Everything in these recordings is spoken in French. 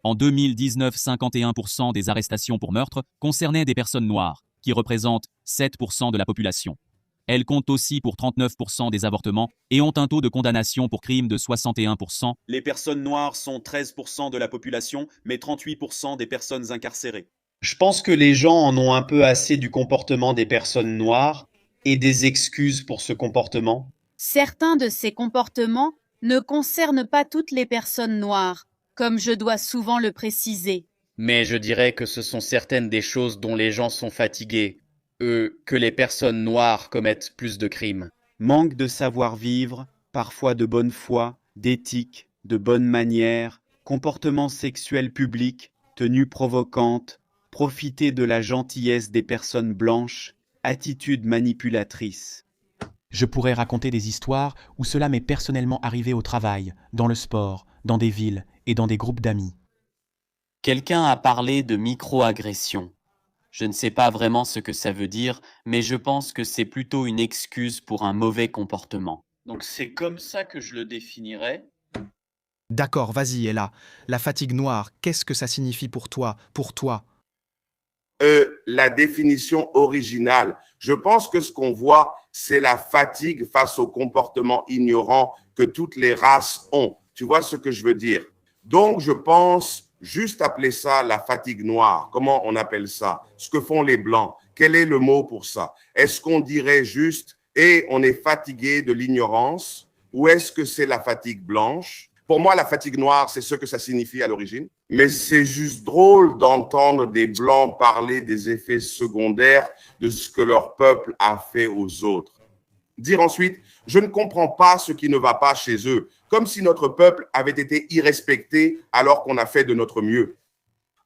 En 2019, 51% des arrestations pour meurtre concernaient des personnes noires, qui représentent 7% de la population. Elles comptent aussi pour 39% des avortements et ont un taux de condamnation pour crime de 61%. Les personnes noires sont 13% de la population, mais 38% des personnes incarcérées. Je pense que les gens en ont un peu assez du comportement des personnes noires et des excuses pour ce comportement. Certains de ces comportements ne concernent pas toutes les personnes noires, comme je dois souvent le préciser. Mais je dirais que ce sont certaines des choses dont les gens sont fatigués, que les personnes noires commettent plus de crimes. Manque de savoir-vivre, parfois de bonne foi, d'éthique, de bonnes manières, comportement sexuel public, tenue provocante, profiter de la gentillesse des personnes blanches, attitude manipulatrice. Je pourrais raconter des histoires où cela m'est personnellement arrivé au travail, dans le sport, dans des villes et dans des groupes d'amis. Quelqu'un a parlé de micro-agression. Je ne sais pas vraiment ce que ça veut dire, mais je pense que c'est plutôt une excuse pour un mauvais comportement. Donc c'est comme ça que je le définirais. D'accord, vas-y, Ella. La fatigue noire, qu'est-ce que ça signifie pour toi, La définition originale. Je pense que ce qu'on voit, c'est la fatigue face au comportement ignorant que toutes les races ont. Tu vois ce que je veux dire? Donc, je pense juste appeler ça la fatigue noire. Comment on appelle ça? Ce que font les Blancs. Quel est le mot pour ça? Est-ce qu'on dirait juste « et on est fatigué de l'ignorance » ou est-ce que c'est la fatigue blanche? Pour moi, la fatigue noire, c'est ce que ça signifie à l'origine. Mais c'est juste drôle d'entendre des Blancs parler des effets secondaires de ce que leur peuple a fait aux autres. Dire ensuite, je ne comprends pas ce qui ne va pas chez eux, comme si notre peuple avait été irrespecté alors qu'on a fait de notre mieux.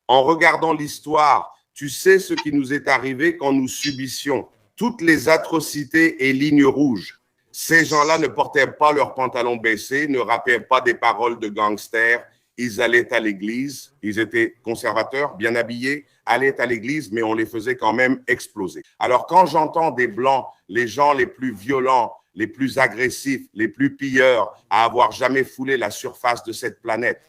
En regardant l'histoire, tu sais ce qui nous est arrivé quand nous subissions toutes les atrocités et lignes rouges. Ces gens-là ne portaient pas leurs pantalons baissés, ne rappaient pas des paroles de gangsters. Ils allaient à l'église, ils étaient conservateurs, bien habillés, allaient à l'église, mais on les faisait quand même exploser. Alors quand j'entends des Blancs, les gens les plus violents, les plus agressifs, les plus pilleurs à avoir jamais foulé la surface de cette planète,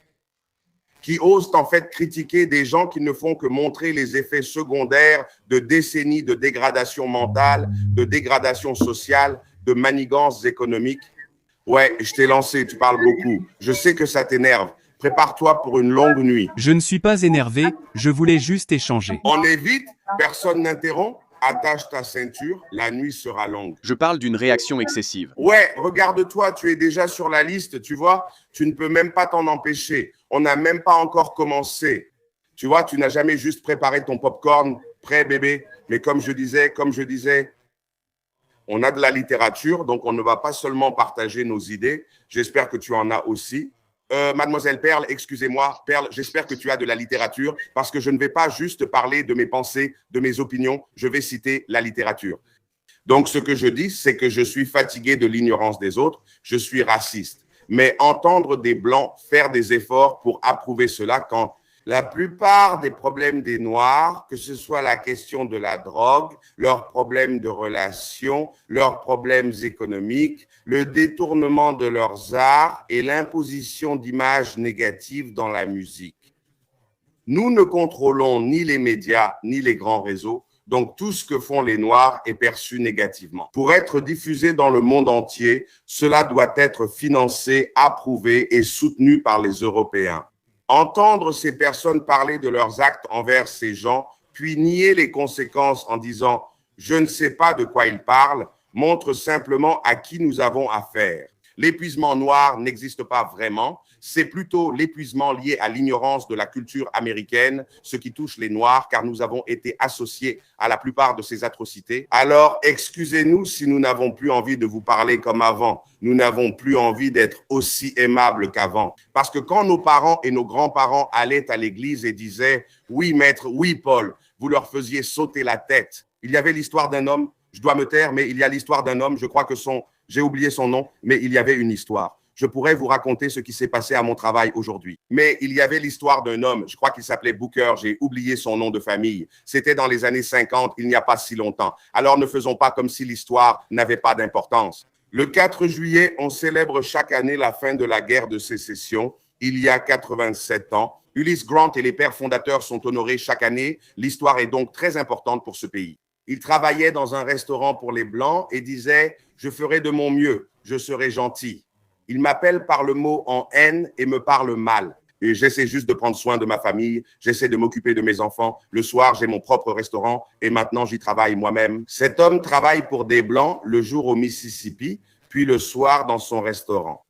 qui osent en fait critiquer des gens qui ne font que montrer les effets secondaires de décennies de dégradation mentale, de dégradation sociale, de manigances économiques. Ouais, je t'ai lancé, tu parles beaucoup. Je sais que ça t'énerve. Prépare-toi pour une longue nuit. Je ne suis pas énervé, je voulais juste échanger. On évite, personne n'interrompt. Attache ta ceinture, la nuit sera longue. Je parle d'une réaction excessive. Ouais, regarde-toi, tu es déjà sur la liste, tu vois. Tu ne peux même pas t'en empêcher. On n'a même pas encore commencé. Tu vois, tu n'as jamais juste préparé ton popcorn. Prêt, bébé? Mais comme je disais, on a de la littérature, donc on ne va pas seulement partager nos idées. J'espère que tu en as aussi. Mademoiselle Perle, excusez-moi, Perle, j'espère que tu as de la littérature parce que je ne vais pas juste parler de mes pensées, de mes opinions, je vais citer la littérature. Donc, ce que je dis, c'est que je suis fatigué de l'ignorance des autres, je suis raciste. Mais entendre des Blancs faire des efforts pour approuver cela quand la plupart des problèmes des Noirs, que ce soit la question de la drogue, leurs problèmes de relations, leurs problèmes économiques, le détournement de leurs arts et l'imposition d'images négatives dans la musique. Nous ne contrôlons ni les médias, ni les grands réseaux, donc tout ce que font les Noirs est perçu négativement. Pour être diffusé dans le monde entier, cela doit être financé, approuvé et soutenu par les Européens. Entendre ces personnes parler de leurs actes envers ces gens, puis nier les conséquences en disant « je ne sais pas de quoi ils parlent », montre simplement à qui nous avons affaire. L'épuisement noir n'existe pas vraiment, c'est plutôt l'épuisement lié à l'ignorance de la culture américaine, ce qui touche les Noirs, car nous avons été associés à la plupart de ces atrocités. Alors, excusez-nous si nous n'avons plus envie de vous parler comme avant. Nous n'avons plus envie d'être aussi aimables qu'avant. Parce que quand nos parents et nos grands-parents allaient à l'église et disaient « Oui, maître, oui, Paul », vous leur faisiez sauter la tête. Il y avait l'histoire d'un homme, je dois me taire, mais il y a l'histoire d'un homme, je crois que j'ai oublié son nom, mais il y avait une histoire. Je pourrais vous raconter ce qui s'est passé à mon travail aujourd'hui. Mais il y avait l'histoire d'un homme, je crois qu'il s'appelait Booker, j'ai oublié son nom de famille. C'était dans les années 50, il n'y a pas si longtemps. Alors ne faisons pas comme si l'histoire n'avait pas d'importance. Le 4 juillet, on célèbre chaque année la fin de la guerre de sécession. il y a 87 ans. Ulysse Grant et les pères fondateurs sont honorés chaque année. L'histoire est donc très importante pour ce pays. Il travaillait dans un restaurant pour les Blancs et disait « Je ferai de mon mieux, je serai gentil ». Il m'appelle par le mot en haine et me parle mal. Et j'essaie juste de prendre soin de ma famille, j'essaie de m'occuper de mes enfants. Le soir, j'ai mon propre restaurant et maintenant, j'y travaille moi-même. Cet homme travaille pour des Blancs le jour au Mississippi, puis le soir dans son restaurant.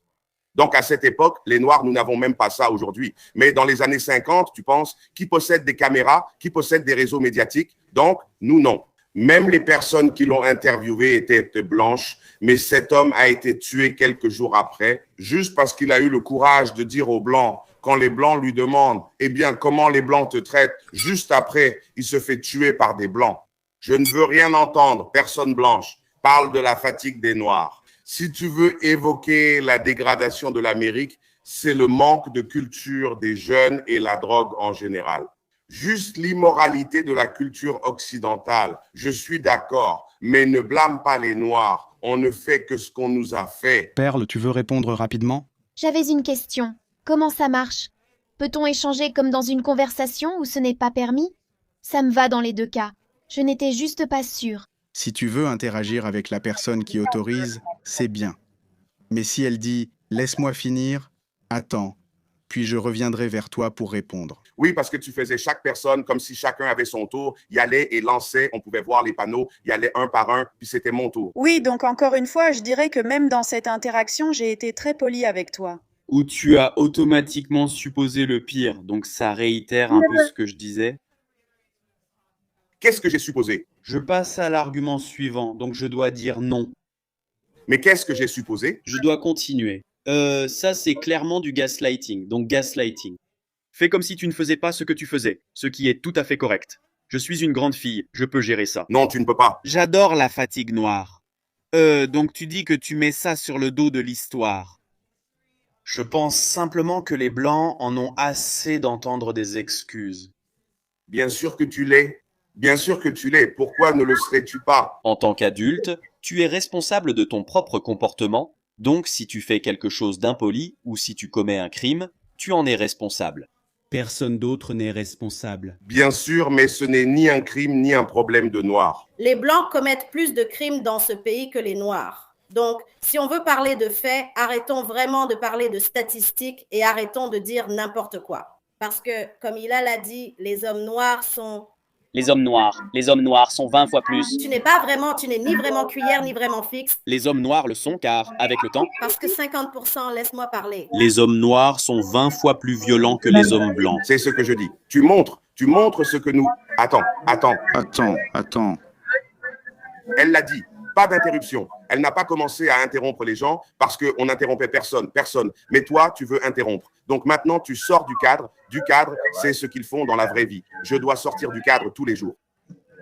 Donc, à cette époque, les Noirs, nous n'avons même pas ça aujourd'hui. Mais dans les années 50, tu penses, qui possède des caméras, qui possède des réseaux médiatiques? Donc, nous, non. Même les personnes qui l'ont interviewé étaient blanches, mais cet homme a été tué quelques jours après, juste parce qu'il a eu le courage de dire aux Blancs, quand les Blancs lui demandent « Eh bien, comment les Blancs te traitent ?» Juste après, il se fait tuer par des Blancs. Je ne veux rien entendre, personne blanche parle de la fatigue des Noirs. Si tu veux évoquer la dégradation de l'Amérique, c'est le manque de culture des jeunes et la drogue en général. Juste l'immoralité de la culture occidentale, je suis d'accord, mais ne blâme pas les Noirs, on ne fait que ce qu'on nous a fait. Perle, tu veux répondre rapidement? J'avais une question. Comment ça marche? Peut-on échanger comme dans une conversation où ce n'est pas permis? Ça me va dans les deux cas. Je n'étais juste pas sûre. Si tu veux interagir avec la personne qui autorise, c'est bien. Mais si elle dit « laisse-moi finir », attends, puis je reviendrai vers toi pour répondre. Oui, parce que tu faisais chaque personne comme si chacun avait son tour, y allait et lançait, on pouvait voir les panneaux, y allait un par un, puis c'était mon tour. Oui, donc encore une fois, je dirais que même dans cette interaction, j'ai été très polie avec toi. Où tu as automatiquement supposé le pire, donc ça réitère un peu ce que je disais. Qu'est-ce que j'ai supposé? Je passe à l'argument suivant, donc je dois dire non. Mais qu'est-ce que j'ai supposé? Je dois continuer. Ça, c'est clairement du gaslighting, donc gaslighting. Fais comme si tu ne faisais pas ce que tu faisais, ce qui est tout à fait correct. Je suis une grande fille, je peux gérer ça. Non, tu ne peux pas. J'adore la fatigue noire. Donc tu dis que tu mets ça sur le dos de l'histoire. Je pense simplement que les Blancs en ont assez d'entendre des excuses. Bien sûr que tu l'es. Bien sûr que tu l'es. Pourquoi ne le serais-tu pas? En tant qu'adulte, tu es responsable de ton propre comportement, donc si tu fais quelque chose d'impoli ou si tu commets un crime, tu en es responsable. Personne d'autre n'est responsable. Bien sûr, mais ce n'est ni un crime ni un problème de Noirs. Les Blancs commettent plus de crimes dans ce pays que les Noirs. Donc, si on veut parler de faits, arrêtons vraiment de parler de statistiques et arrêtons de dire n'importe quoi. Parce que, comme Hilal a dit, les hommes noirs sont... Les hommes noirs sont 20 fois plus. Tu n'es ni vraiment cuillère ni vraiment fixe. Les hommes noirs le sont car, avec le temps... Parce que 50%, laisse-moi parler. Les hommes noirs sont 20 fois plus violents que les hommes blancs. C'est ce que je dis. Tu montres ce que nous... Attends. Elle l'a dit. Pas d'interruption. Elle n'a pas commencé à interrompre les gens parce qu'on n'interrompait personne. Mais toi, tu veux interrompre. Donc maintenant, tu sors du cadre. Du cadre, c'est ce qu'ils font dans la vraie vie. Je dois sortir du cadre tous les jours.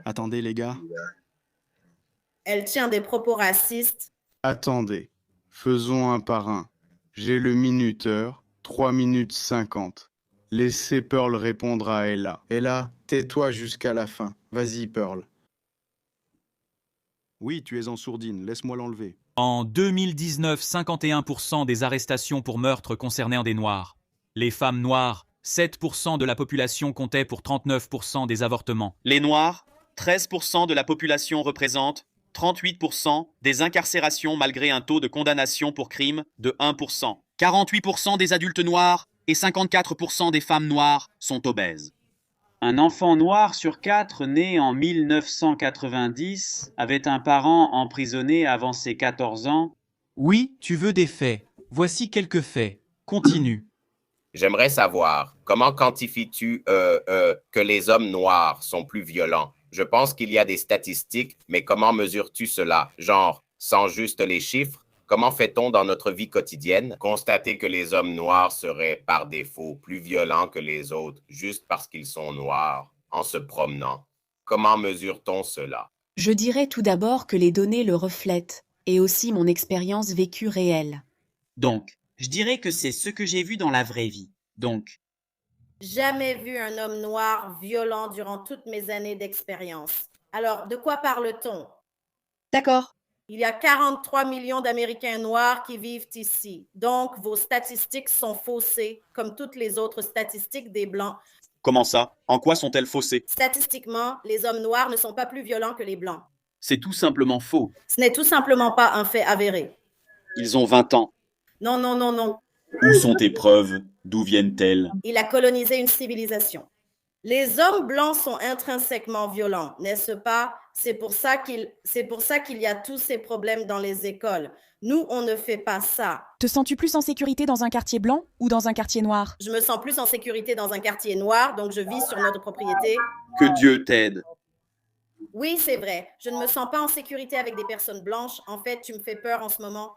Attendez, les gars. Elle tient des propos racistes. Attendez. Faisons un par un. J'ai le minuteur, 3 minutes 50. Laissez Pearl répondre à Ella. Ella, tais-toi jusqu'à la fin. Vas-y, Pearl. Oui, tu es en sourdine, laisse-moi l'enlever. En 2019, 51% des arrestations pour meurtre concernaient des Noirs. Les femmes noires, 7% de la population comptaient pour 39% des avortements. Les Noirs, 13% de la population représentent 38% des incarcérations malgré un taux de condamnation pour crime de 1%. 48% des adultes noirs et 54% des femmes noires sont obèses. Un enfant noir sur 4 né en 1990 avait un parent emprisonné avant ses 14 ans. Oui, tu veux des faits. Voici quelques faits. Continue. J'aimerais savoir, comment quantifies-tu que les hommes noirs sont plus violents? Je pense qu'il y a des statistiques, mais comment mesures-tu cela? Genre, sans juste les chiffres, comment fait-on dans notre vie quotidienne constater que les hommes noirs seraient par défaut plus violents que les autres juste parce qu'ils sont noirs en se promenant? Comment mesure-t-on cela? Je dirais tout d'abord que les données le reflètent, et aussi mon expérience vécue réelle. Donc, je dirais que c'est ce que j'ai vu dans la vraie vie. Donc, jamais vu un homme noir violent durant toutes mes années d'expérience. Alors, de quoi parle-t-on? D'accord. Il y a 43 millions d'Américains noirs qui vivent ici. Donc, vos statistiques sont faussées, comme toutes les autres statistiques des Blancs. Comment ça? En quoi sont-elles faussées? Statistiquement, les hommes noirs ne sont pas plus violents que les Blancs. C'est tout simplement faux. Ce n'est tout simplement pas un fait avéré. Ils ont 20 ans. Non, non, non, non. Où sont tes preuves? D'où viennent-elles? Il a colonisé une civilisation. Les hommes blancs sont intrinsèquement violents, n'est-ce pas? C'est pour ça qu'il y a tous ces problèmes dans les écoles. Nous, on ne fait pas ça. Te sens-tu plus en sécurité dans un quartier blanc ou dans un quartier noir? Je me sens plus en sécurité dans un quartier noir, donc je vis sur notre propriété. Que Dieu t'aide. Oui, c'est vrai. Je ne me sens pas en sécurité avec des personnes blanches. En fait, tu me fais peur en ce moment.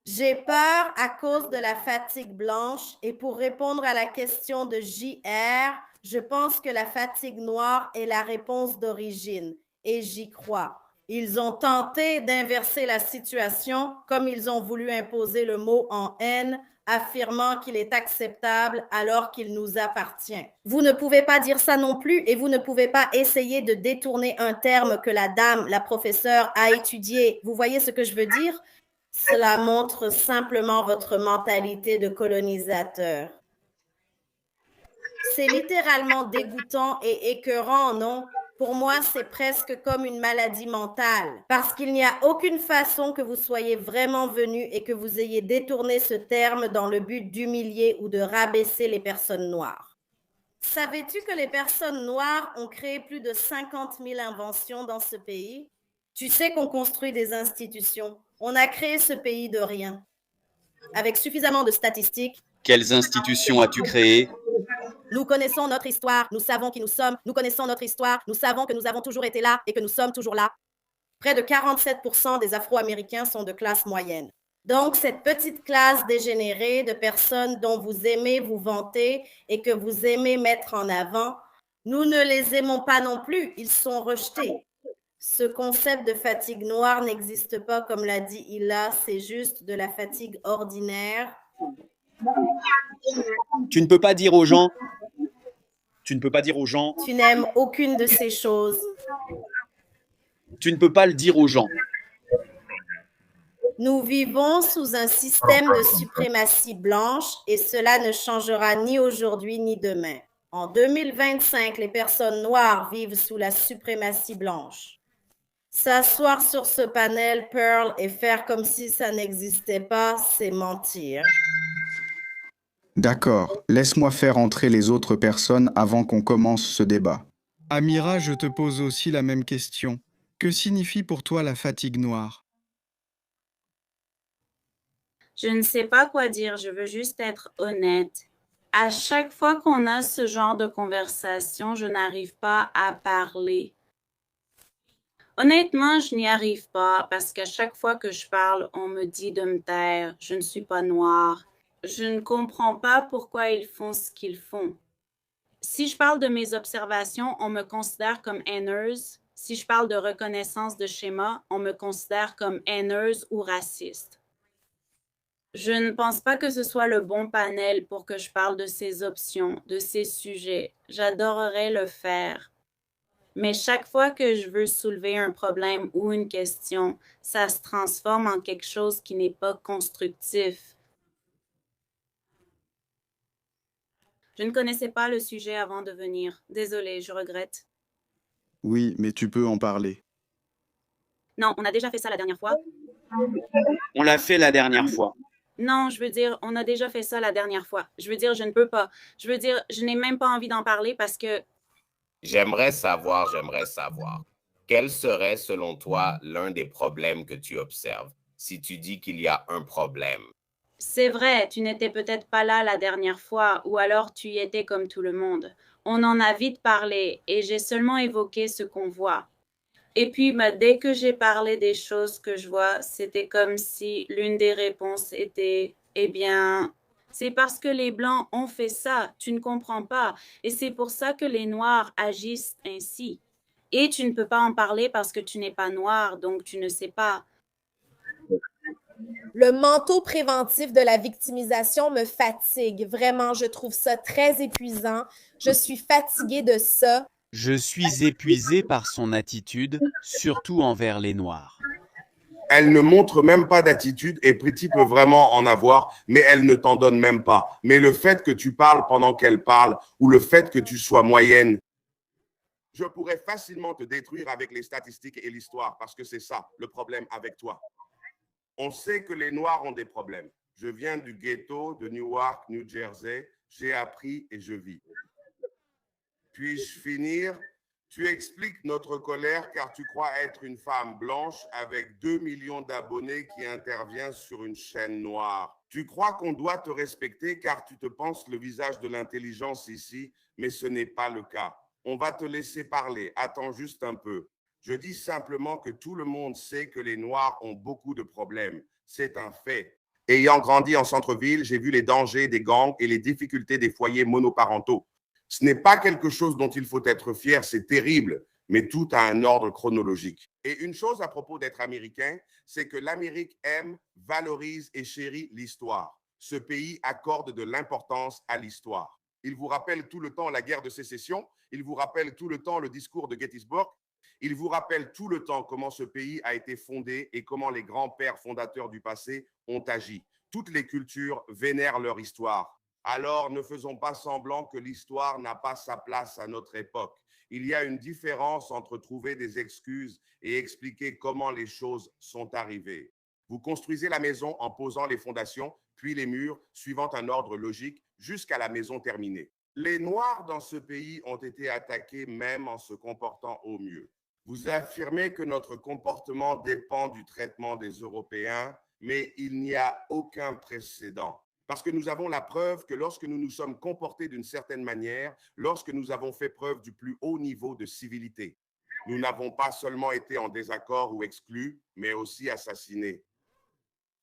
J'ai peur à cause de la fatigue blanche et pour répondre à la question de JR, je pense que la fatigue noire est la réponse d'origine et j'y crois. Ils ont tenté d'inverser la situation comme ils ont voulu imposer le mot en haine, affirmant qu'il est acceptable alors qu'il nous appartient. Vous ne pouvez pas dire ça non plus et vous ne pouvez pas essayer de détourner un terme que la dame, la professeure, a étudié. Vous voyez ce que je veux dire? Cela montre simplement votre mentalité de colonisateur. C'est littéralement dégoûtant et écœurant, non? Pour moi, c'est presque comme une maladie mentale, parce qu'il n'y a aucune façon que vous soyez vraiment venu et que vous ayez détourné ce terme dans le but d'humilier ou de rabaisser les personnes noires. Savais-tu que les personnes noires ont créé plus de 50 000 inventions dans ce pays? Tu sais qu'on construit des institutions. On a créé ce pays de rien. Avec suffisamment de statistiques. Quelles institutions as-tu créées? Nous connaissons notre histoire, nous savons qui nous sommes, nous connaissons notre histoire, nous savons que nous avons toujours été là et que nous sommes toujours là. Près de 47% des Afro-Américains sont de classe moyenne. Donc, cette petite classe dégénérée de personnes dont vous aimez vous vanter et que vous aimez mettre en avant, nous ne les aimons pas non plus, ils sont rejetés. Ce concept de fatigue noire n'existe pas, comme l'a dit Hilla, c'est juste de la fatigue ordinaire. Tu ne peux pas dire aux gens. Tu n'aimes aucune de ces choses. Tu ne peux pas le dire aux gens. Nous vivons sous un système de suprématie blanche et cela ne changera ni aujourd'hui ni demain. En 2025, les personnes noires vivent sous la suprématie blanche. S'asseoir sur ce panel, Pearl, et faire comme si ça n'existait pas, c'est mentir. D'accord, laisse-moi faire entrer les autres personnes avant qu'on commence ce débat. Amira, je te pose aussi la même question. Que signifie pour toi la fatigue noire? Je ne sais pas quoi dire, je veux juste être honnête. À chaque fois qu'on a ce genre de conversation, je n'arrive pas à parler. Honnêtement, je n'y arrive pas parce qu'à chaque fois que je parle, on me dit de me taire. Je ne suis pas noire. Je ne comprends pas pourquoi ils font ce qu'ils font. Si je parle de mes observations, on me considère comme haineuse. Si je parle de reconnaissance de schéma, on me considère comme haineuse ou raciste. Je ne pense pas que ce soit le bon panel pour que je parle de ces options, de ces sujets. J'adorerais le faire. Mais chaque fois que je veux soulever un problème ou une question, ça se transforme en quelque chose qui n'est pas constructif. Je ne connaissais pas le sujet avant de venir. Désolée, je regrette. Oui, mais tu peux en parler. Non, on a déjà fait ça la dernière fois. On l'a fait la dernière fois. Non, je veux dire, on a déjà fait ça la dernière fois. Je veux dire, je ne peux pas. Je veux dire, je n'ai même pas envie d'en parler parce que... J'aimerais savoir. Quel serait, selon toi, l'un des problèmes que tu observes, si tu dis qu'il y a un problème? C'est vrai, tu n'étais peut-être pas là la dernière fois, ou alors tu y étais comme tout le monde. On en a vite parlé, et j'ai seulement évoqué ce qu'on voit. Et puis, dès que j'ai parlé des choses que je vois, c'était comme si l'une des réponses était, eh bien... C'est parce que les Blancs ont fait ça, tu ne comprends pas. Et c'est pour ça que les Noirs agissent ainsi. Et tu ne peux pas en parler parce que tu n'es pas noir, donc tu ne sais pas. Le manteau préventif de la victimisation me fatigue. Vraiment, je trouve ça très épuisant. Je suis fatiguée de ça. Je suis épuisé par son attitude, surtout envers les Noirs. Elle ne montre même pas d'attitude et Pretty peut vraiment en avoir, mais elle ne t'en donne même pas. Mais le fait que tu parles pendant qu'elle parle ou le fait que tu sois moyenne, je pourrais facilement te détruire avec les statistiques et l'histoire parce que c'est ça le problème avec toi. On sait que les Noirs ont des problèmes. Je viens du ghetto de Newark, New Jersey. J'ai appris et je vis. Puis-je finir? Tu expliques notre colère car tu crois être une femme blanche avec 2 millions d'abonnés qui intervient sur une chaîne noire. Tu crois qu'on doit te respecter car tu te penses le visage de l'intelligence ici, mais ce n'est pas le cas. On va te laisser parler. Attends juste un peu. Je dis simplement que tout le monde sait que les Noirs ont beaucoup de problèmes. C'est un fait. Ayant grandi en centre-ville, j'ai vu les dangers des gangs et les difficultés des foyers monoparentaux. Ce n'est pas quelque chose dont il faut être fier, c'est terrible, mais tout a un ordre chronologique. Et une chose à propos d'être américain, c'est que l'Amérique aime, valorise et chérit l'histoire. Ce pays accorde de l'importance à l'histoire. Il vous rappelle tout le temps la guerre de sécession, il vous rappelle tout le temps le discours de Gettysburg, il vous rappelle tout le temps comment ce pays a été fondé et comment les grands-pères fondateurs du passé ont agi. Toutes les cultures vénèrent leur histoire. Alors, ne faisons pas semblant que l'histoire n'a pas sa place à notre époque. Il y a une différence entre trouver des excuses et expliquer comment les choses sont arrivées. Vous construisez la maison en posant les fondations, puis les murs, suivant un ordre logique, jusqu'à la maison terminée. Les Noirs dans ce pays ont été attaqués même en se comportant au mieux. Vous affirmez que notre comportement dépend du traitement des Européens, mais il n'y a aucun précédent. Parce que nous avons la preuve que lorsque nous nous sommes comportés d'une certaine manière, lorsque nous avons fait preuve du plus haut niveau de civilité, nous n'avons pas seulement été en désaccord ou exclus, mais aussi assassinés.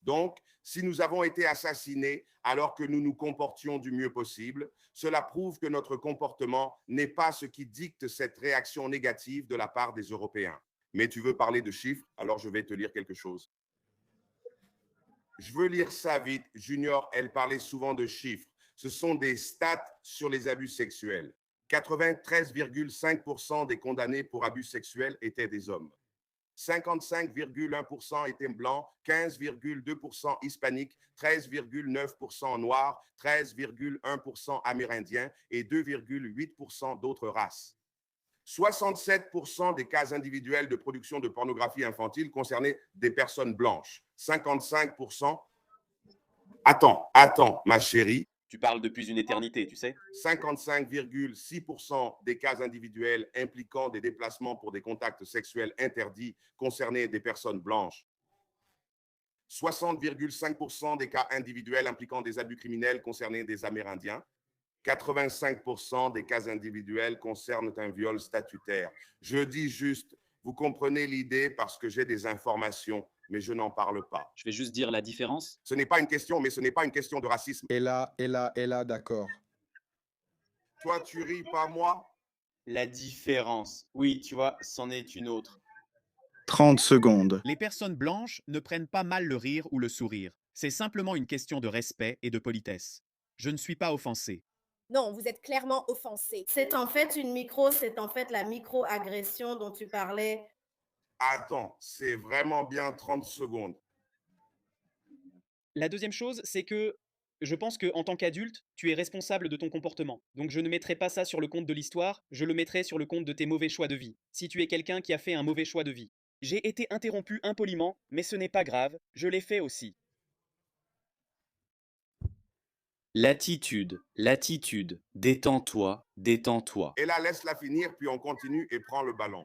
Donc, si nous avons été assassinés alors que nous nous comportions du mieux possible, cela prouve que notre comportement n'est pas ce qui dicte cette réaction négative de la part des Européens. Mais tu veux parler de chiffres, alors je vais te lire quelque chose. Je veux lire ça vite. Junior, elle parlait souvent de chiffres. Ce sont des stats sur les abus sexuels. 93,5% des condamnés pour abus sexuels étaient des hommes. 55,1% étaient blancs, 15,2% hispaniques, 13,9% noirs, 13,1% amérindiens et 2,8% d'autres races. 67% des cas individuels de production de pornographie infantile concernaient des personnes blanches. 55%. Attends, ma chérie. Tu parles depuis une éternité, tu sais. 55,6% des cas individuels impliquant des déplacements pour des contacts sexuels interdits concernaient des personnes blanches. 60,5% des cas individuels impliquant des abus criminels concernaient des Amérindiens. 85% des cas individuels concernent un viol statutaire. Je dis juste, vous comprenez l'idée parce que j'ai des informations, mais je n'en parle pas. Je vais juste dire la différence. Ce n'est pas une question, mais ce n'est pas une question de racisme. Et là, d'accord. Toi, tu ris, pas moi? La différence. Oui, tu vois, c'en est une autre. 30 secondes. Les personnes blanches ne prennent pas mal le rire ou le sourire. C'est simplement une question de respect et de politesse. Je ne suis pas offensé. Non, vous êtes clairement offensé. C'est en fait la micro-agression dont tu parlais. Attends, c'est vraiment bien 30 secondes. La deuxième chose, c'est que je pense qu'en tant qu'adulte, tu es responsable de ton comportement. Donc je ne mettrai pas ça sur le compte de l'histoire, je le mettrai sur le compte de tes mauvais choix de vie. Si tu es quelqu'un qui a fait un mauvais choix de vie. J'ai été interrompu impoliment, mais ce n'est pas grave, je l'ai fait aussi. L'attitude, détends-toi, détends-toi. Et là, laisse-la finir, puis on continue et prends le ballon.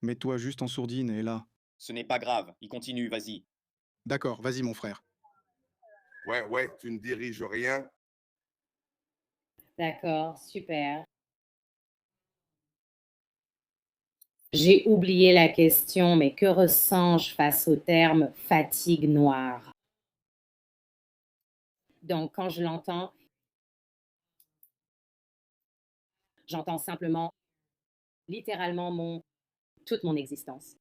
Mets-toi juste en sourdine et là. Ce n'est pas grave, il continue, vas-y. D'accord, vas-y mon frère. Ouais, tu ne diriges rien. D'accord, super. J'ai oublié la question, mais que ressens-je face au terme fatigue noire? Donc, quand je l'entends, j'entends simplement, littéralement, toute mon existence.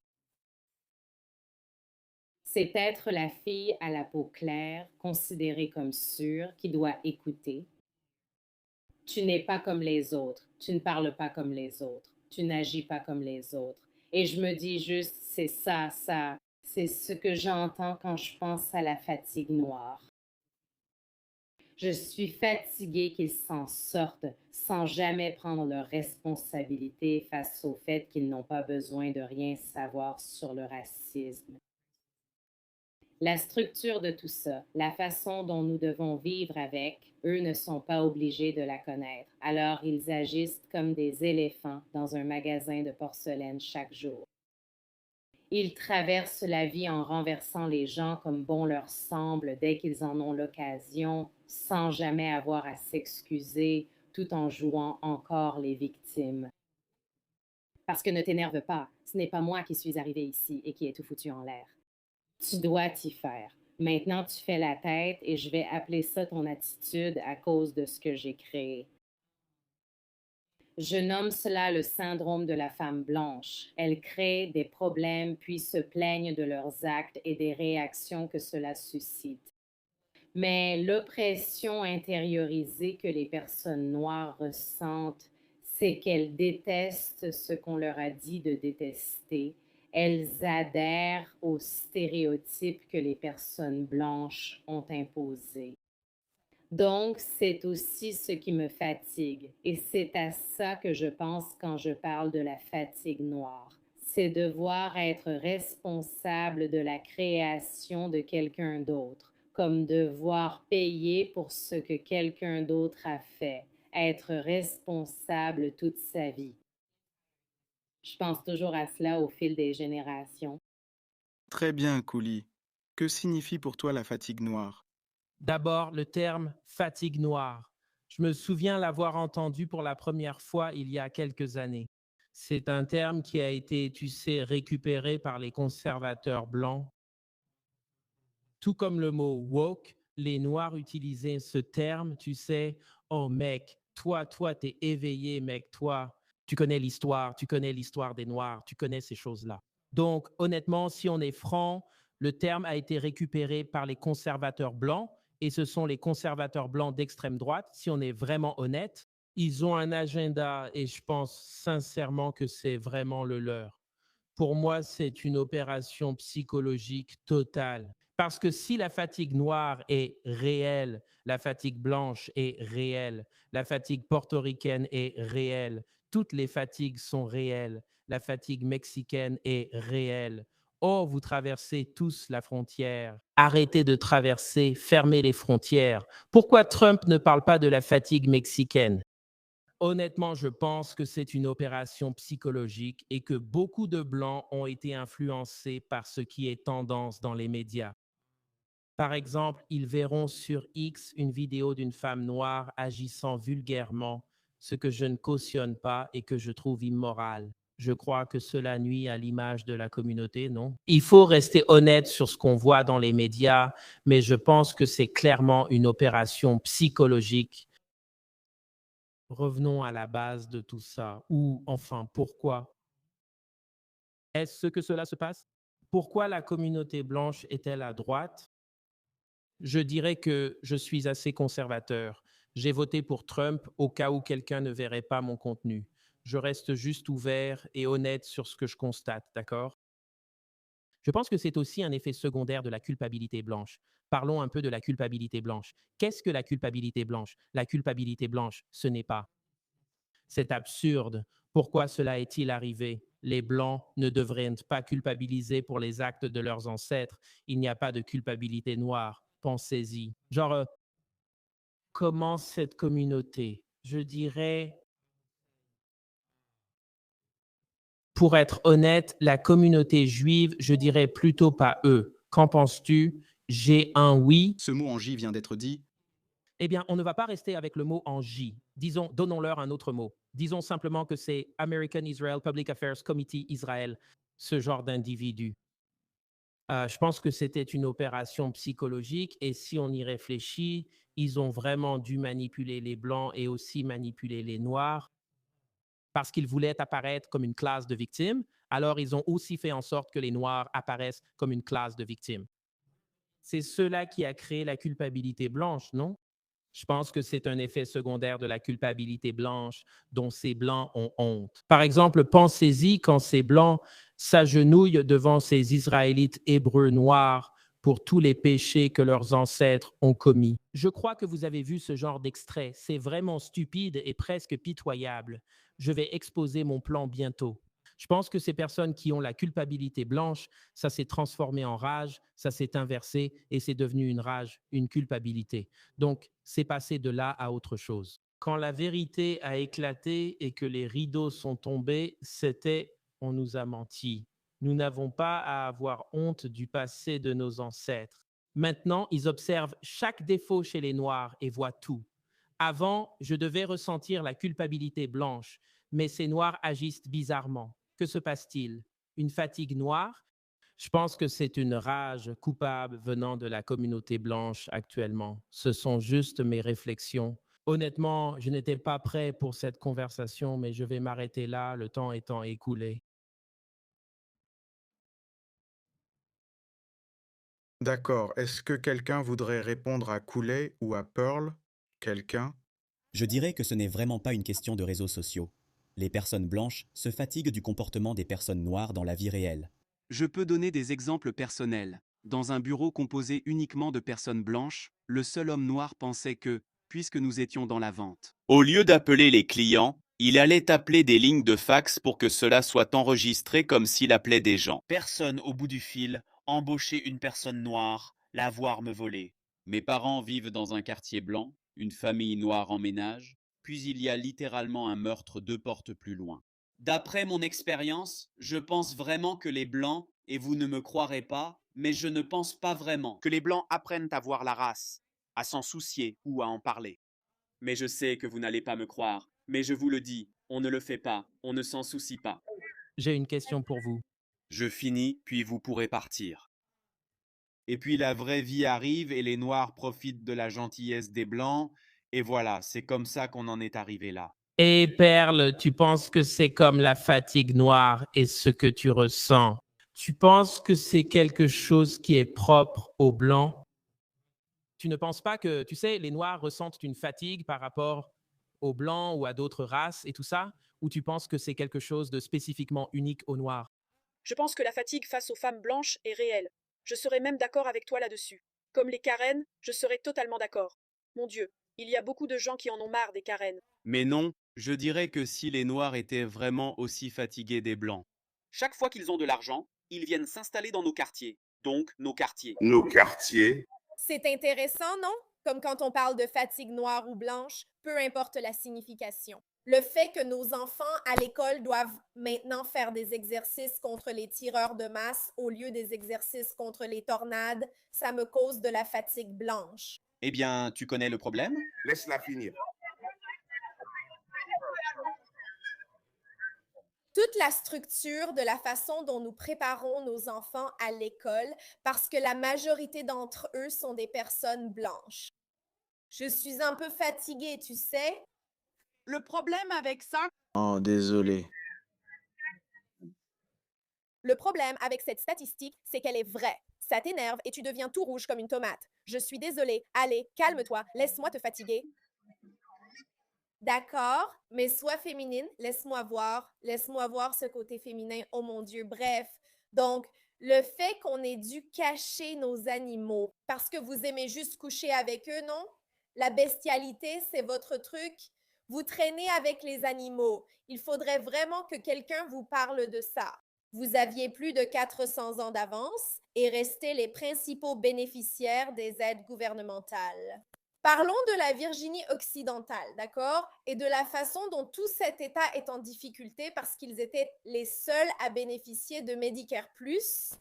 C'est être la fille à la peau claire, considérée comme sûre, qui doit écouter. Tu n'es pas comme les autres, tu ne parles pas comme les autres, tu n'agis pas comme les autres. Et je me dis juste, c'est ça, C'est ce que j'entends quand je pense à la fatigue noire. Je suis fatiguée qu'ils s'en sortent sans jamais prendre leurs responsabilités face au fait qu'ils n'ont pas besoin de rien savoir sur le racisme. La structure de tout ça, la façon dont nous devons vivre avec, eux ne sont pas obligés de la connaître. Alors ils agissent comme des éléphants dans un magasin de porcelaine chaque jour. Ils traversent la vie en renversant les gens comme bon leur semble dès qu'ils en ont l'occasion, sans jamais avoir à s'excuser, tout en jouant encore les victimes. Parce que ne t'énerve pas, ce n'est pas moi qui suis arrivée ici et qui ai tout foutu en l'air. Tu dois t'y faire. Maintenant, tu fais la tête et je vais appeler ça ton attitude à cause de ce que j'ai créé. Je nomme cela le syndrome de la femme blanche. Elles créent des problèmes puis se plaignent de leurs actes et des réactions que cela suscite. Mais l'oppression intériorisée que les personnes noires ressentent, c'est qu'elles détestent ce qu'on leur a dit de détester. Elles adhèrent aux stéréotypes que les personnes blanches ont imposés. Donc, c'est aussi ce qui me fatigue, et c'est à ça que je pense quand je parle de la fatigue noire. C'est devoir être responsable de la création de quelqu'un d'autre, comme devoir payer pour ce que quelqu'un d'autre a fait, être responsable toute sa vie. Je pense toujours à cela au fil des générations. Très bien, Couli. Que signifie pour toi la fatigue noire? D'abord, le terme fatigue noire. Je me souviens l'avoir entendu pour la première fois il y a quelques années. C'est un terme qui a été, tu sais, récupéré par les conservateurs blancs. Tout comme le mot woke, les Noirs utilisaient ce terme, tu sais, oh mec, toi, t'es éveillé, mec, toi, tu connais l'histoire des Noirs, tu connais ces choses-là. Donc, honnêtement, si on est franc, le terme a été récupéré par les conservateurs blancs et ce sont les conservateurs blancs d'extrême droite. Si on est vraiment honnête, ils ont un agenda et je pense sincèrement que c'est vraiment le leur. Pour moi, c'est une opération psychologique totale. Parce que si la fatigue noire est réelle, la fatigue blanche est réelle, la fatigue portoricaine est réelle, toutes les fatigues sont réelles, la fatigue mexicaine est réelle. Oh, vous traversez tous la frontière. Arrêtez de traverser, fermez les frontières. Pourquoi Trump ne parle pas de la fatigue mexicaine? Honnêtement, je pense que c'est une opération psychologique et que beaucoup de Blancs ont été influencés par ce qui est tendance dans les médias. Par exemple, ils verront sur X une vidéo d'une femme noire agissant vulgairement, ce que je ne cautionne pas et que je trouve immoral. Je crois que cela nuit à l'image de la communauté, non? Il faut rester honnête sur ce qu'on voit dans les médias, mais je pense que c'est clairement une opération psychologique. Revenons à la base de tout ça. Ou enfin, pourquoi? Est-ce que cela se passe? Pourquoi la communauté blanche est-elle à droite? Je dirais que je suis assez conservateur. J'ai voté pour Trump au cas où quelqu'un ne verrait pas mon contenu. Je reste juste ouvert et honnête sur ce que je constate, d'accord? Je pense que c'est aussi un effet secondaire de la culpabilité blanche. Parlons un peu de la culpabilité blanche. Qu'est-ce que la culpabilité blanche? La culpabilité blanche, ce n'est pas. C'est absurde. Pourquoi cela est-il arrivé? Les Blancs ne devraient pas culpabiliser pour les actes de leurs ancêtres. Il n'y a pas de culpabilité noire. Pensez-y. Genre, comment cette communauté, je dirais, pour être honnête, la communauté juive, je dirais plutôt pas eux. Qu'en penses-tu? J'ai un oui. Ce mot en J vient d'être dit. Eh bien, on ne va pas rester avec le mot en J. Disons, donnons-leur un autre mot. Disons simplement que c'est American Israel Public Affairs Committee Israel, ce genre d'individu. Je pense que c'était une opération psychologique et si on y réfléchit, ils ont vraiment dû manipuler les Blancs et aussi manipuler les Noirs parce qu'ils voulaient apparaître comme une classe de victimes. Alors, ils ont aussi fait en sorte que les Noirs apparaissent comme une classe de victimes. C'est cela qui a créé la culpabilité blanche, non? Je pense que c'est un effet secondaire de la culpabilité blanche dont ces Blancs ont honte. Par exemple, pensez-y quand ces Blancs s'agenouillent devant ces Israélites hébreux noirs pour tous les péchés que leurs ancêtres ont commis. Je crois que vous avez vu ce genre d'extrait. C'est vraiment stupide et presque pitoyable. Je vais exposer mon plan bientôt. Je pense que ces personnes qui ont la culpabilité blanche, ça s'est transformé en rage, ça s'est inversé et c'est devenu une rage, une culpabilité. Donc, c'est passé de là à autre chose. Quand la vérité a éclaté et que les rideaux sont tombés, c'était « on nous a menti ». Nous n'avons pas à avoir honte du passé de nos ancêtres. Maintenant, ils observent chaque défaut chez les Noirs et voient tout. Avant, je devais ressentir la culpabilité blanche, mais ces Noirs agissent bizarrement. Que se passe-t-il? Une fatigue noire? Je pense que c'est une rage coupable venant de la communauté blanche actuellement. Ce sont juste mes réflexions. Honnêtement, je n'étais pas prêt pour cette conversation, mais je vais m'arrêter là, le temps étant écoulé. D'accord. Est-ce que quelqu'un voudrait répondre à Cooley ou à Pearl? Quelqu'un? Je dirais que ce n'est vraiment pas une question de réseaux sociaux. Les personnes blanches se fatiguent du comportement des personnes noires dans la vie réelle. Je peux donner des exemples personnels. Dans un bureau composé uniquement de personnes blanches, le seul homme noir pensait que, puisque nous étions dans la vente, Au lieu d'appeler les clients, il allait appeler des lignes de fax pour que cela soit enregistré comme s'il appelait des gens. personne au bout du fil, embaucher une personne noire, la voir me voler. Mes parents vivent dans un quartier blanc, une famille noire emménage, puis il y a littéralement un meurtre 2 portes plus loin. D'après mon expérience, je pense vraiment que les Blancs, et vous ne me croirez pas, mais je ne pense pas vraiment que les Blancs apprennent à voir la race, à s'en soucier ou à en parler. Mais je sais que vous n'allez pas me croire, mais je vous le dis, on ne le fait pas, on ne s'en soucie pas. J'ai une question pour vous. Je finis, puis vous pourrez partir. Et puis la vraie vie arrive et les Noirs profitent de la gentillesse des Blancs, et voilà, c'est comme ça qu'on en est arrivé là. Et Perle, tu penses que c'est comme la fatigue noire et ce que tu ressens? Tu penses que c'est quelque chose qui est propre aux Blancs? Tu ne penses pas que, tu sais, les Noirs ressentent une fatigue par rapport aux Blancs ou à d'autres races et tout ça? Ou tu penses que c'est quelque chose de spécifiquement unique aux Noirs? Je pense que la fatigue face aux femmes blanches est réelle. Je serais même d'accord avec toi là-dessus. Comme les Karen, je serais totalement d'accord. Mon Dieu, il y a beaucoup de gens qui en ont marre des Karen. Mais non, je dirais que si les Noirs étaient vraiment aussi fatigués des Blancs. Chaque fois qu'ils ont de l'argent, ils viennent s'installer dans nos quartiers. Donc, nos quartiers. Nos quartiers. C'est intéressant, non? Comme quand on parle de fatigue noire ou blanche, peu importe la signification. Le fait que nos enfants à l'école doivent maintenant faire des exercices contre les tireurs de masse au lieu des exercices contre les tornades, ça me cause de la fatigue blanche. Eh bien, tu connais le problème? Laisse-la finir. Toute la structure de la façon dont nous préparons nos enfants à l'école parce que la majorité d'entre eux sont des personnes blanches. Je suis un peu fatiguée, tu sais. Le problème avec ça, Oh, désolé. Le problème avec cette statistique, c'est qu'elle est vraie. Ça t'énerve et tu deviens tout rouge comme une tomate. Je suis désolée. Allez, calme-toi. Laisse-moi te fatiguer. D'accord, mais sois féminine. Laisse-moi voir. Laisse-moi voir ce côté féminin. Oh mon Dieu. Bref. Donc, le fait qu'on ait dû cacher nos animaux parce que vous aimez juste coucher avec eux, non? La bestialité, c'est votre truc. Vous traînez avec les animaux. Il faudrait vraiment que quelqu'un vous parle de ça. Vous aviez plus de 400 ans d'avance et restez les principaux bénéficiaires des aides gouvernementales. Parlons de la Virginie occidentale, d'accord? Et de la façon dont tout cet État est en difficulté parce qu'ils étaient les seuls à bénéficier de Medicare Plus.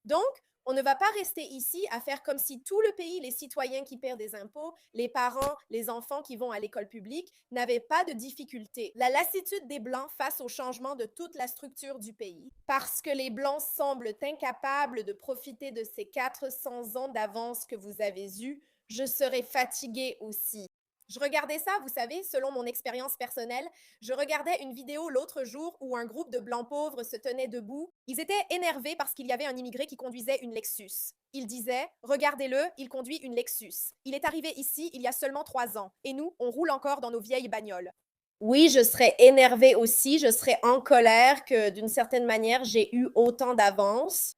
Donc, on ne va pas rester ici à faire comme si tout le pays, les citoyens qui paient des impôts, les parents, les enfants qui vont à l'école publique, n'avaient pas de difficultés. La lassitude des Blancs face au changement de toute la structure du pays, parce que les Blancs semblent incapables de profiter de ces 400 ans d'avance que vous avez eus, je serais fatiguée aussi. Je regardais ça, vous savez, selon mon expérience personnelle. Je regardais une vidéo l'autre jour où un groupe de blancs pauvres se tenait debout. Ils étaient énervés parce qu'il y avait un immigré qui conduisait une Lexus. Ils disaient « Regardez-le, il conduit une Lexus. Il est arrivé ici il y a seulement 3 ans. Et nous, on roule encore dans nos vieilles bagnoles. » Oui, je serais énervée aussi, je serais en colère que d'une certaine manière, j'ai eu autant d'avance.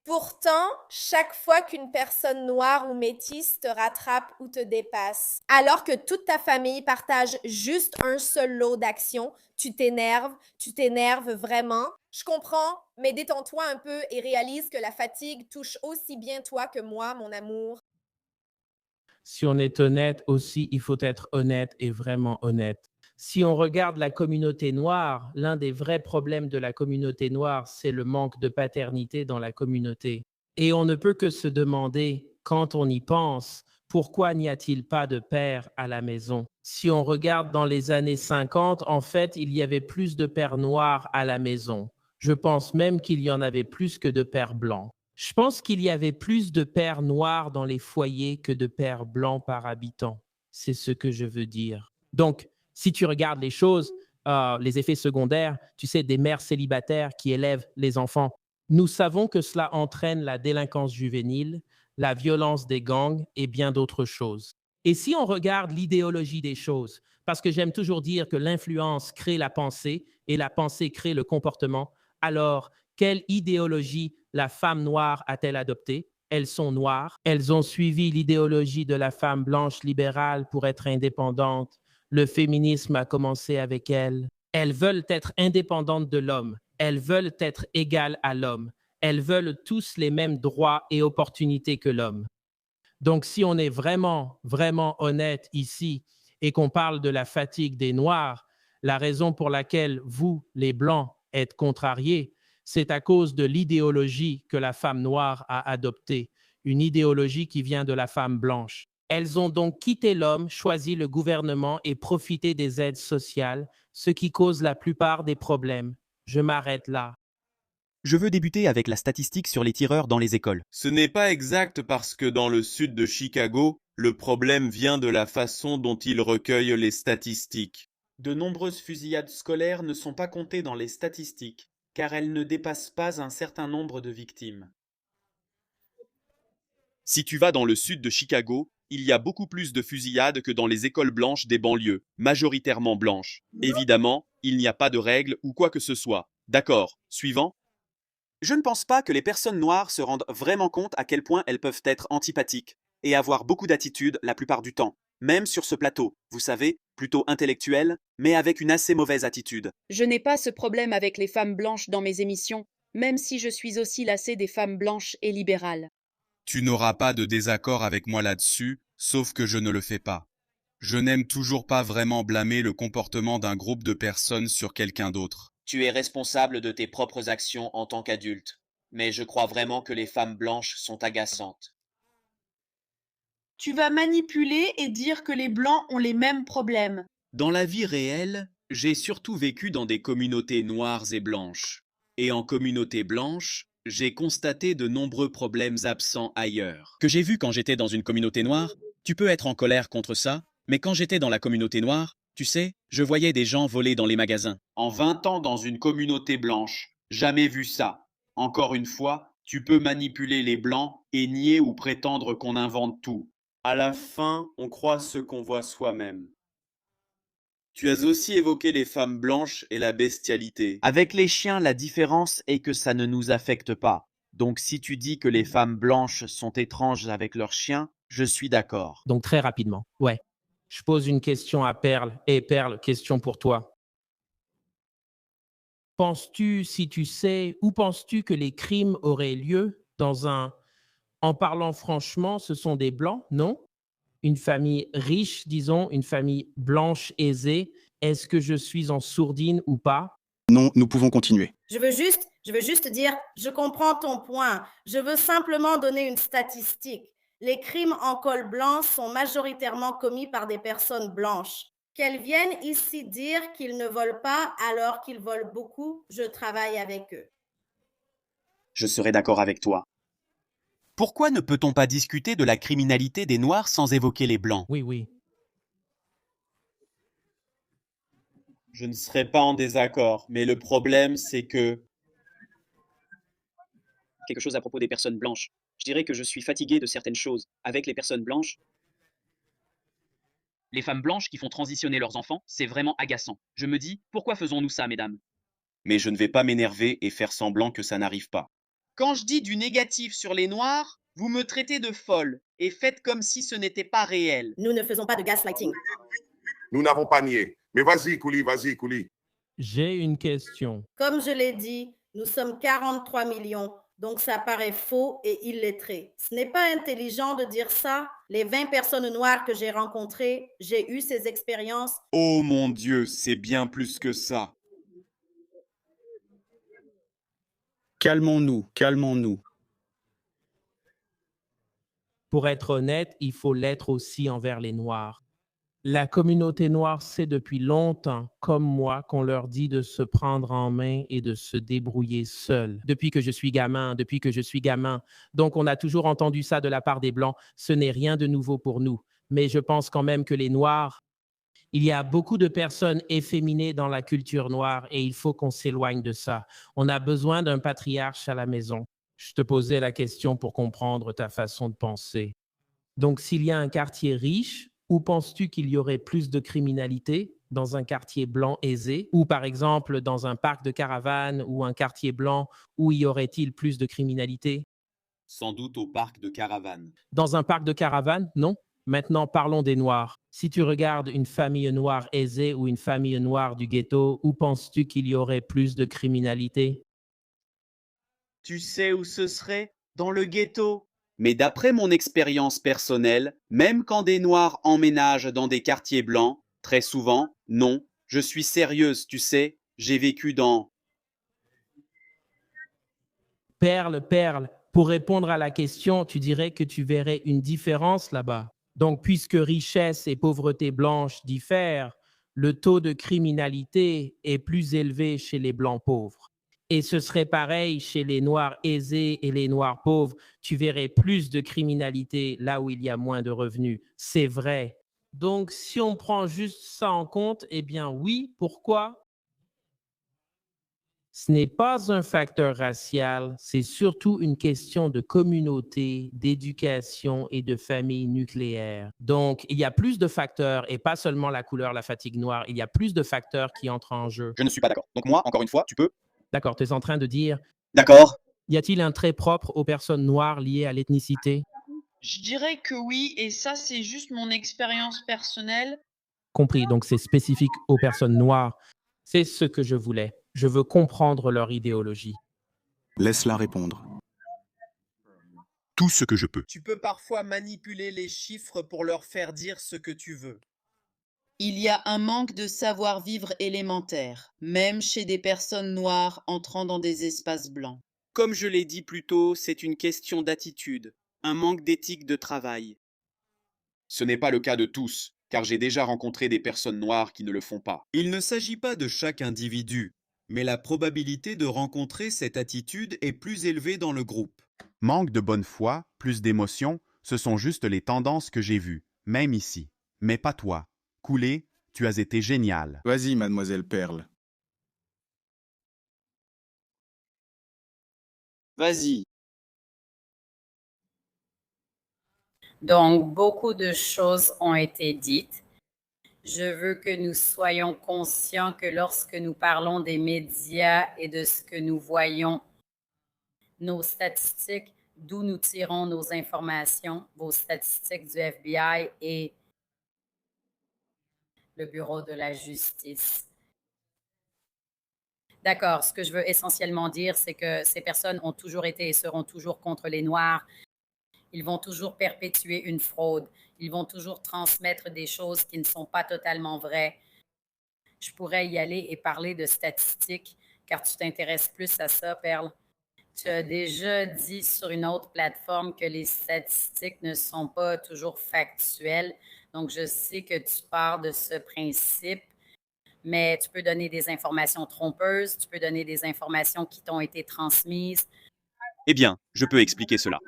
Pourtant, chaque fois qu'une personne noire ou métisse te rattrape ou te dépasse, alors que toute ta famille partage juste un seul lot d'actions, tu t'énerves vraiment. Je comprends, mais détends-toi un peu et réalise que la fatigue touche aussi bien toi que moi, mon amour. Si on est honnête aussi, il faut être honnête et vraiment honnête. Si on regarde la communauté noire, l'un des vrais problèmes de la communauté noire, c'est le manque de paternité dans la communauté. Et on ne peut que se demander, quand on y pense, pourquoi n'y a-t-il pas de père à la maison? Si on regarde dans les années 50, en fait, il y avait plus de pères noirs à la maison. Je pense même qu'il y en avait plus que de pères blancs. Je pense qu'il y avait plus de pères noirs dans les foyers que de pères blancs par habitant. C'est ce que je veux dire. Donc, si tu regardes les choses, les effets secondaires, tu sais, des mères célibataires qui élèvent les enfants, nous savons que cela entraîne la délinquance juvénile, la violence des gangs et bien d'autres choses. Et si on regarde l'idéologie des choses, parce que j'aime toujours dire que l'influence crée la pensée et la pensée crée le comportement, alors quelle idéologie la femme noire a-t-elle adoptée? Elles sont noires. Elles ont suivi l'idéologie de la femme blanche libérale pour être indépendante. Le féminisme a commencé avec elles. Elles veulent être indépendantes de l'homme. Elles veulent être égales à l'homme. Elles veulent tous les mêmes droits et opportunités que l'homme. Donc, si on est vraiment, vraiment honnête ici et qu'on parle de la fatigue des Noirs, la raison pour laquelle vous, les Blancs, êtes contrariés, c'est à cause de l'idéologie que la femme noire a adoptée, une idéologie qui vient de la femme blanche. Elles ont donc quitté l'homme, choisi le gouvernement et profité des aides sociales, ce qui cause la plupart des problèmes. Je m'arrête là. Je veux débuter avec la statistique sur les tireurs dans les écoles. Ce n'est pas exact parce que dans le sud de Chicago, le problème vient de la façon dont ils recueillent les statistiques. De nombreuses fusillades scolaires ne sont pas comptées dans les statistiques, car elles ne dépassent pas un certain nombre de victimes. Si tu vas dans le sud de Chicago, il y a beaucoup plus de fusillades que dans les écoles blanches des banlieues, majoritairement blanches. Évidemment, il n'y a pas de règles ou quoi que ce soit. D'accord, suivant. Je ne pense pas que les personnes noires se rendent vraiment compte à quel point elles peuvent être antipathiques et avoir beaucoup d'attitude la plupart du temps, même sur ce plateau, vous savez, plutôt intellectuel, mais avec une assez mauvaise attitude. Je n'ai pas ce problème avec les femmes blanches dans mes émissions, même si je suis aussi lassée des femmes blanches et libérales. Tu n'auras pas de désaccord avec moi là-dessus, sauf que je ne le fais pas. Je n'aime toujours pas vraiment blâmer le comportement d'un groupe de personnes sur quelqu'un d'autre. Tu es responsable de tes propres actions en tant qu'adulte, mais je crois vraiment que les femmes blanches sont agaçantes. Tu vas manipuler et dire que les Blancs ont les mêmes problèmes. Dans la vie réelle, j'ai surtout vécu dans des communautés noires et blanches. Et en communauté blanche, j'ai constaté de nombreux problèmes absents ailleurs. Que j'ai vu quand j'étais dans une communauté noire, tu peux être en colère contre ça, mais quand j'étais dans la communauté noire, tu sais, je voyais des gens voler dans les magasins. En 20 ans dans une communauté blanche, jamais vu ça. Encore une fois, tu peux manipuler les blancs et nier ou prétendre qu'on invente tout. À la fin, on croit ce qu'on voit soi-même. Tu as aussi évoqué les femmes blanches et la bestialité. Avec les chiens, la différence est que ça ne nous affecte pas. Donc si tu dis que les femmes blanches sont étranges avec leurs chiens, je suis d'accord. Donc très rapidement, ouais. Je pose une question à Perle. Et Perle, question pour toi. Penses-tu, si tu sais, où penses-tu que les crimes auraient lieu en parlant franchement, ce sont des Blancs, non? Une famille riche, disons, une famille blanche aisée. Est-ce que je suis en sourdine ou pas? Non, nous pouvons continuer. Je veux juste dire, je comprends ton point. Je veux simplement donner une statistique. Les crimes en col blanc sont majoritairement commis par des personnes blanches. Qu'elles viennent ici dire qu'ils ne volent pas alors qu'ils volent beaucoup, je travaille avec eux. Je serai d'accord avec toi. Pourquoi ne peut-on pas discuter de la criminalité des Noirs sans évoquer les Blancs? Oui. Je ne serai pas en désaccord, mais le problème, c'est que... Quelque chose à propos des personnes blanches. Je dirais que je suis fatigué de certaines choses. Avec les personnes blanches, Les femmes blanches qui font transitionner leurs enfants, c'est vraiment agaçant. Je me dis, pourquoi faisons-nous ça, mesdames? Mais je ne vais pas m'énerver et faire semblant que ça n'arrive pas. Quand je dis du négatif sur les Noirs, vous me traitez de folle et faites comme si ce n'était pas réel. Nous ne faisons pas de gaslighting. Nous n'avons pas nié. Mais vas-y, Kouli, vas-y, Kouli. J'ai une question. Comme je l'ai dit, nous sommes 43 millions, donc ça paraît faux et illettré. Ce n'est pas intelligent de dire ça. Les 20 personnes noires que j'ai rencontrées, j'ai eu ces expériences. Oh mon Dieu, c'est bien plus que ça. Calmons-nous, calmons-nous. Pour être honnête, il faut l'être aussi envers les Noirs. La communauté noire sait depuis longtemps, comme moi, qu'on leur dit de se prendre en main et de se débrouiller seuls. Depuis que je suis gamin. Donc, on a toujours entendu ça de la part des Blancs. Ce n'est rien de nouveau pour nous. Mais je pense quand même que les Noirs, il y a beaucoup de personnes efféminées dans la culture noire et il faut qu'on s'éloigne de ça. On a besoin d'un patriarche à la maison. Je te posais la question pour comprendre ta façon de penser. Donc, s'il y a un quartier riche, où penses-tu qu'il y aurait plus de criminalité? Dans un quartier blanc aisé? Ou par exemple, dans un parc de caravanes ou un quartier blanc, où y aurait-il plus de criminalité? Sans doute au parc de caravanes. Dans un parc de caravanes, non? Maintenant, parlons des Noirs. Si tu regardes une famille noire aisée ou une famille noire du ghetto, où penses-tu qu'il y aurait plus de criminalité? Tu sais où ce serait? Dans le ghetto. Mais d'après mon expérience personnelle, même quand des Noirs emménagent dans des quartiers blancs, très souvent, non, je suis sérieuse, tu sais, j'ai vécu dans... Perle, pour répondre à la question, tu dirais que tu verrais une différence là-bas. Donc, puisque richesse et pauvreté blanche diffèrent, le taux de criminalité est plus élevé chez les Blancs pauvres. Et ce serait pareil chez les Noirs aisés et les Noirs pauvres. Tu verrais plus de criminalité là où il y a moins de revenus. C'est vrai. Donc, si on prend juste ça en compte, eh bien oui, pourquoi? Ce n'est pas un facteur racial, c'est surtout une question de communauté, d'éducation et de famille nucléaire. Donc, il y a plus de facteurs et pas seulement la couleur, la fatigue noire. Il y a plus de facteurs qui entrent en jeu. Je ne suis pas d'accord. Donc moi, encore une fois, tu peux... D'accord, tu es en train de dire... D'accord. Y a-t-il un trait propre aux personnes noires liées à l'ethnicité? Je dirais que oui, et ça, c'est juste mon expérience personnelle. Compris, donc c'est spécifique aux personnes noires. C'est ce que je voulais. Je veux comprendre leur idéologie. Laisse-la répondre. Tout ce que je peux. Tu peux parfois manipuler les chiffres pour leur faire dire ce que tu veux. Il y a un manque de savoir-vivre élémentaire, même chez des personnes noires entrant dans des espaces blancs. Comme je l'ai dit plus tôt, c'est une question d'attitude, un manque d'éthique de travail. Ce n'est pas le cas de tous, car j'ai déjà rencontré des personnes noires qui ne le font pas. Il ne s'agit pas de chaque individu, mais la probabilité de rencontrer cette attitude est plus élevée dans le groupe. Manque de bonne foi, plus d'émotion, ce sont juste les tendances que j'ai vues, même ici. Mais pas toi. Koulé, tu as été génial. Vas-y, mademoiselle Perle. Vas-y. Donc, beaucoup de choses ont été dites. Je veux que nous soyons conscients que lorsque nous parlons des médias et de ce que nous voyons, nos statistiques, d'où nous tirons nos informations, vos statistiques du FBI et le Bureau de la justice. D'accord, ce que je veux essentiellement dire, c'est que ces personnes ont toujours été et seront toujours contre les Noirs. Ils vont toujours perpétuer une fraude. Ils vont toujours transmettre des choses qui ne sont pas totalement vraies. Je pourrais y aller et parler de statistiques, car tu t'intéresses plus à ça, Perle. Tu as déjà dit sur une autre plateforme que les statistiques ne sont pas toujours factuelles. Donc, je sais que tu pars de ce principe, mais tu peux donner des informations trompeuses, tu peux donner des informations qui t'ont été transmises. Eh bien, je peux expliquer cela.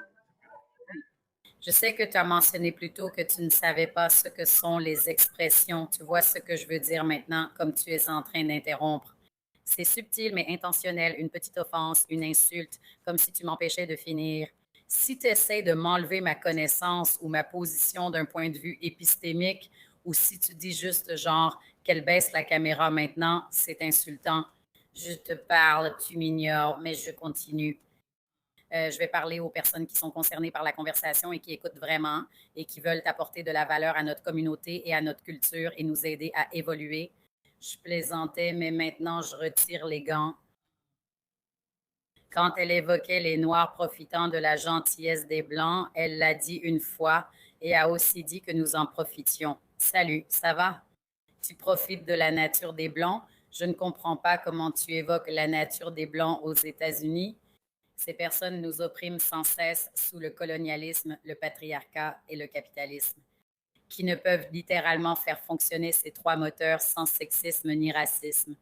Je sais que tu as mentionné plus tôt que tu ne savais pas ce que sont les expressions. Tu vois ce que je veux dire maintenant, comme tu es en train d'interrompre. C'est subtil mais intentionnel, une petite offense, une insulte, comme si tu m'empêchais de finir. Si tu essaies de m'enlever ma connaissance ou ma position d'un point de vue épistémique Ou si tu dis juste genre qu'elle baisse la caméra maintenant, c'est insultant. Je te parle, tu m'ignores, mais je continue. Je vais parler aux personnes qui sont concernées par la conversation et qui écoutent vraiment et qui veulent apporter de la valeur à notre communauté et à notre culture et nous aider à évoluer. Je plaisantais, mais maintenant je retire les gants. Quand elle évoquait les Noirs profitant de la gentillesse des Blancs, elle l'a dit une fois et a aussi dit que nous en profitions. Salut, ça va? Tu profites de la nature des Blancs? Je ne comprends pas comment tu évoques la nature des Blancs aux États-Unis. Ces personnes nous oppriment sans cesse sous le colonialisme, le patriarcat et le capitalisme, qui ne peuvent littéralement faire fonctionner ces trois moteurs sans sexisme ni racisme.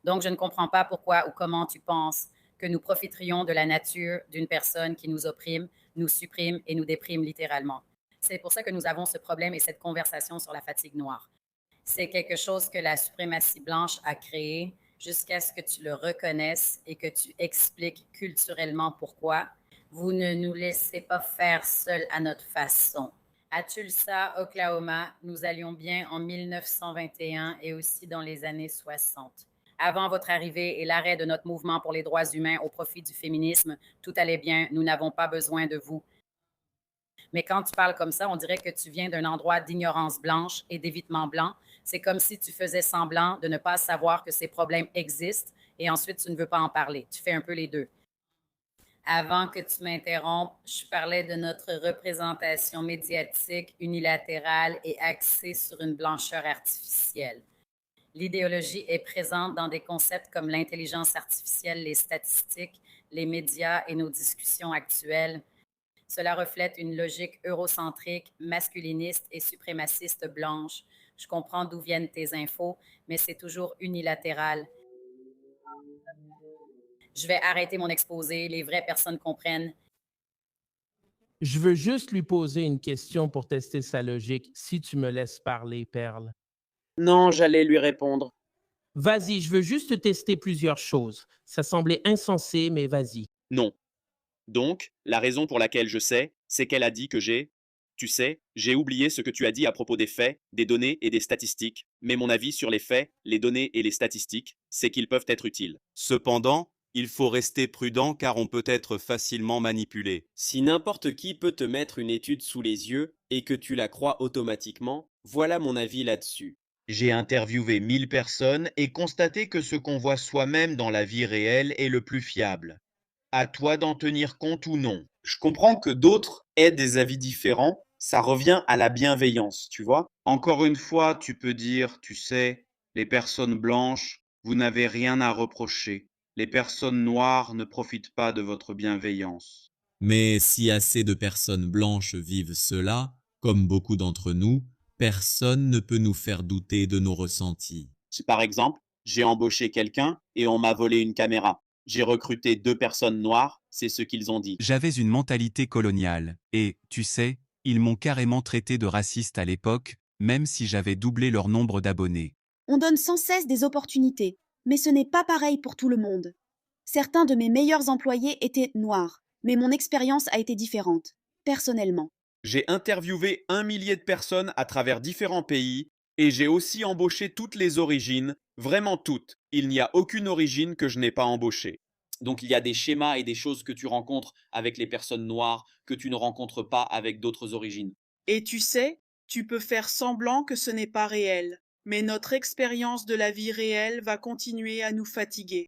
Donc, je ne comprends pas pourquoi ou comment tu penses que nous profiterions de la nature d'une personne qui nous opprime, nous supprime et nous déprime littéralement. C'est pour ça que nous avons ce problème et cette conversation sur la fatigue noire. C'est quelque chose que la suprématie blanche a créé jusqu'à ce que tu le reconnaisses et que tu expliques culturellement pourquoi. Vous ne nous laissez pas faire seuls à notre façon. À Tulsa, Oklahoma, nous allions bien en 1921 et aussi dans les années 60. Avant votre arrivée et l'arrêt de notre mouvement pour les droits humains au profit du féminisme, tout allait bien, nous n'avons pas besoin de vous. Mais quand tu parles comme ça, on dirait que tu viens d'un endroit d'ignorance blanche et d'évitement blanc. C'est comme si tu faisais semblant de ne pas savoir que ces problèmes existent et ensuite tu ne veux pas en parler. Tu fais un peu les deux. Avant que tu m'interrompes, je parlais de notre représentation médiatique unilatérale et axée sur une blancheur artificielle. L'idéologie est présente dans des concepts comme l'intelligence artificielle, les statistiques, les médias et nos discussions actuelles. Cela reflète une logique eurocentrique, masculiniste et suprémaciste blanche. Je comprends d'où viennent tes infos, mais c'est toujours unilatéral. Je vais arrêter mon exposé, les vraies personnes comprennent. Je veux juste lui poser une question pour tester sa logique, si tu me laisses parler, Perle. Non, j'allais lui répondre. Vas-y, je veux juste tester plusieurs choses. Ça semblait insensé, mais vas-y. Non. Donc, la raison pour laquelle je sais, c'est qu'elle a dit que tu sais, j'ai oublié ce que tu as dit à propos des faits, des données et des statistiques, mais mon avis sur les faits, les données et les statistiques, c'est qu'ils peuvent être utiles. Cependant, il faut rester prudent car on peut être facilement manipulé. Si n'importe qui peut te mettre une étude sous les yeux et que tu la crois automatiquement, voilà mon avis là-dessus. J'ai interviewé 1000 personnes et constaté que ce qu'on voit soi-même dans la vie réelle est le plus fiable. À toi d'en tenir compte ou non. Je comprends que d'autres aient des avis différents, ça revient à la bienveillance, tu vois. Encore une fois, tu peux dire, tu sais, les personnes blanches, vous n'avez rien à reprocher. Les personnes noires ne profitent pas de votre bienveillance. Mais si assez de personnes blanches vivent cela, comme beaucoup d'entre nous, personne ne peut nous faire douter de nos ressentis. Si par exemple, j'ai embauché quelqu'un et on m'a volé une caméra. J'ai recruté 2 personnes noires, c'est ce qu'ils ont dit. J'avais une mentalité coloniale, et, tu sais, ils m'ont carrément traité de raciste à l'époque, même si j'avais doublé leur nombre d'abonnés. On donne sans cesse des opportunités, mais ce n'est pas pareil pour tout le monde. Certains de mes meilleurs employés étaient noirs, mais mon expérience a été différente, personnellement. J'ai interviewé 1 millier de personnes à travers différents pays et j'ai aussi embauché toutes les origines, vraiment toutes. Il n'y a aucune origine que je n'ai pas embauchée. Donc il y a des schémas et des choses que tu rencontres avec les personnes noires que tu ne rencontres pas avec d'autres origines. Et tu sais, tu peux faire semblant que ce n'est pas réel, mais notre expérience de la vie réelle va continuer à nous fatiguer.